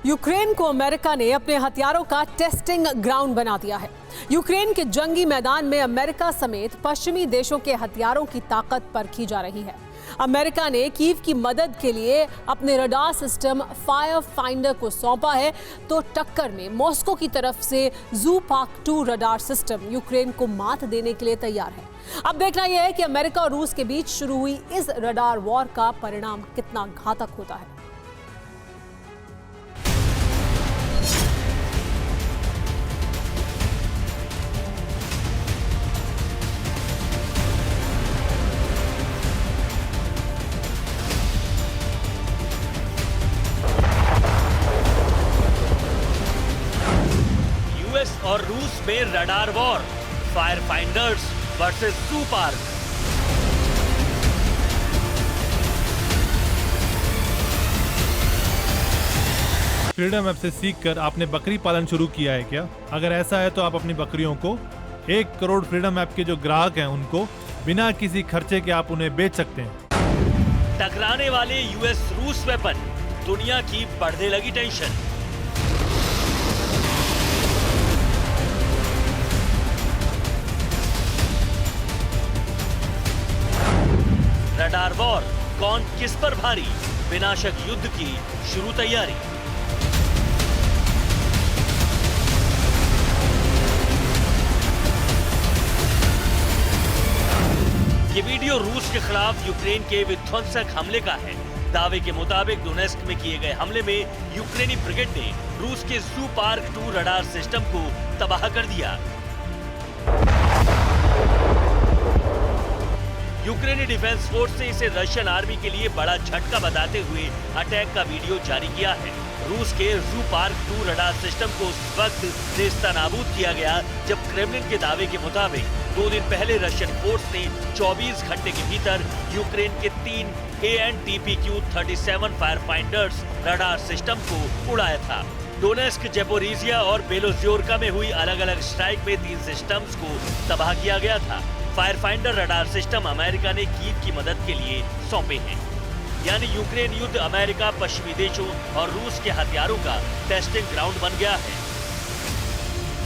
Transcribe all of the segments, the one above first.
Ukraine को America ने अपने हथियारों का टेस्टिंग ग्राउंड बना दिया है। यूक्रेन के जंगी मैदान में अमेरिका समेत पश्चिमी देशों के हथियारों की ताकत परखी जा रही है। अमेरिका ने कीव की मदद के लिए अपने रडार सिस्टम फायर फाइंडर को सौंपा है, तो टक्कर में मॉस्को की तरफ से ज़ूपाक 2 रडार सिस्टम यूक्रेन को मात देने के लिए तैयार है। अब देखना यह है कि अमेरिका और रूस के बीच शुरू हुई इस रडार वॉर का परिणाम कितना घातक होता है। यूएस और रूस में radar war, fire finders versus Zoopark. Freedom app से सीखकर आपने बकरी पालन शुरू किया है क्या? अगर ऐसा है तो आप अपनी बकरियों को 1 करोड़ फ्रीडम ऐप के जो ग्राहक हैं उनको बिना किसी खर्चे के आप उन्हें बेच सकते हैं। टकराने वाले यूएस रूस वेपन, दुनिया की बढ़ने लगी टेंशन। रडार वॉर, कौन किस पर भारी, विनाशक युद्ध की शुरू तैयारी। ये वीडियो रूस के खिलाफ यूक्रेन के विध्वंसक हमले का है। दावे के मुताबिक डोनेस्क में किए गए हमले में यूक्रेनी ब्रिगेड ने रूस के ज़ूपाक 2 रडार सिस्टम को तबाह कर दिया। यूक्रेनी डिफेंस फोर्स ने इसे रशियन आर्मी के लिए बड़ा झटका बताते हुए अटैक का वीडियो जारी किया है। रूस के ज़ूपाक 2 रडार सिस्टम को उस वक्त नेस्तनाबूद किया गया जब क्रेमलिन के दावे के मुताबिक 2 दिन पहले रशियन फोर्स ने 24 घंटे के भीतर यूक्रेन के 3 ANTPQ-37 fire finders radar system को उड़ाया था। डोनेस्क, ज़ेपोरिजिया और बेलोजियोर्का में हुई अलग अलग स्ट्राइक में 3 सिस्टम्स को तबाह किया गया था। Fire finder radar system America ने कीव की मदद के लिए सौंपे हैं। यानी यूक्रेन युद्ध अमेरिका, पश्चिमी देशों और रूस के हथियारों का टेस्टिंग ग्राउंड बन गया है,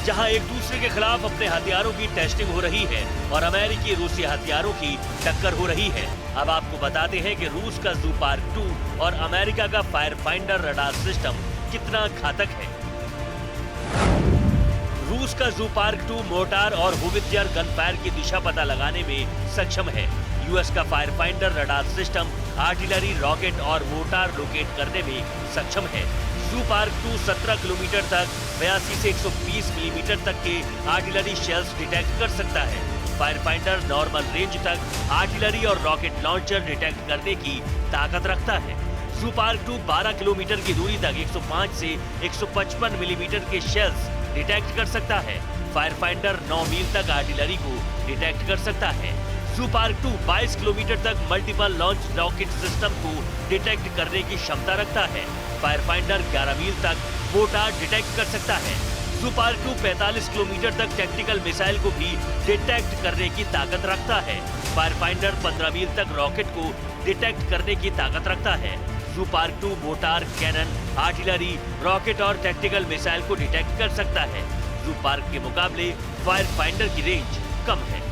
जहां एक दूसरे के खिलाफ अपने हथियारों की टेस्टिंग हो रही है और अमेरिकी रूसी हथियारों की टक्कर हो रही है। अब आपको बताते हैं कि रूस का ज़ूपाक 2 और अमेरिका का फायर फाइंडर रडार सिस्टम कितना घातक है। रूस का ज़ूपाक 2 मोर्टार और होवित्ज़र गनफायर की दिशा पता लगाने में सक्षम है। यूएस का fire finder radar system artillery, rocket और मोर्टार लोकेट करने में सक्षम है। ज़ूपाक 2 17 किलोमीटर तक 82 से 120 मिलीमीटर तक के आर्टिलरी शेल्स डिटेक्ट कर सकता है। फायर फाइंडर नॉर्मल रेंज तक आर्टिलरी और रॉकेट लॉन्चर डिटेक्ट करने की ताकत रखता है। ज़ूपाक 2 12 किलोमीटर की दूरी तक 105 से 155 मिलीमीटर के शेल्स डिटेक्ट कर सकता है। फायर फाइंडर 9 मील तक आर्टिलरी को डिटेक्ट कर सकता है। ज़ूपाक 2 22 किलोमीटर तक मल्टीपल लॉन्च रॉकेट सिस्टम को डिटेक्ट करने की क्षमता रखता है। फायर फाइंडर 11 मील तक मोर्टार डिटेक्ट कर सकता है। ज़ूपाक 2 45 किलोमीटर तक टैक्टिकल मिसाइल को भी डिटेक्ट करने की ताकत रखता है। फायर फाइंडर 15 मील तक रॉकेट को डिटेक्ट करने की ताकत रखता है। ज़ूपाक 2 मोर्टार, कैनन, आर्टिलरी, रॉकेट और टैक्टिकल मिसाइल को डिटेक्ट कर सकता है। ज़ूपाक के मुकाबले फायर फाइंडर की रेंज कम है।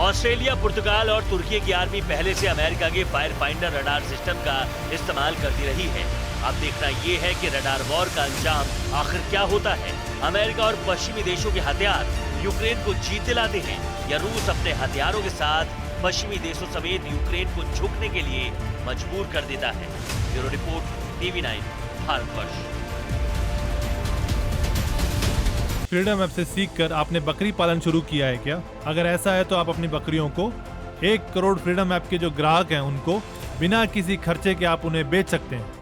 ऑस्ट्रेलिया, पुर्तगाल और तुर्की की आर्मी पहले से अमेरिका के फायर फाइंडर रडार सिस्टम का इस्तेमाल करती रही है। अब देखना ये है कि रडार वॉर का अंजाम आखिर क्या होता है। अमेरिका और पश्चिमी देशों के हथियार यूक्रेन को जीत दिलाते हैं या रूस अपने हथियारों के साथ पश्चिमी देशों समेत यूक्रेन को झुकने के लिए मजबूर कर देता है। Bureau report, TV9 Bharatvarsh. Freedom app से सीखकर आपने बकरी पालन शुरू किया है क्या? अगर ऐसा है तो आप अपनी बकरियों को 1 करोड़ फ्रीडम ऐप के जो ग्राहक हैं उनको बिना किसी खर्चे के आप उन्हें बेच सकते हैं।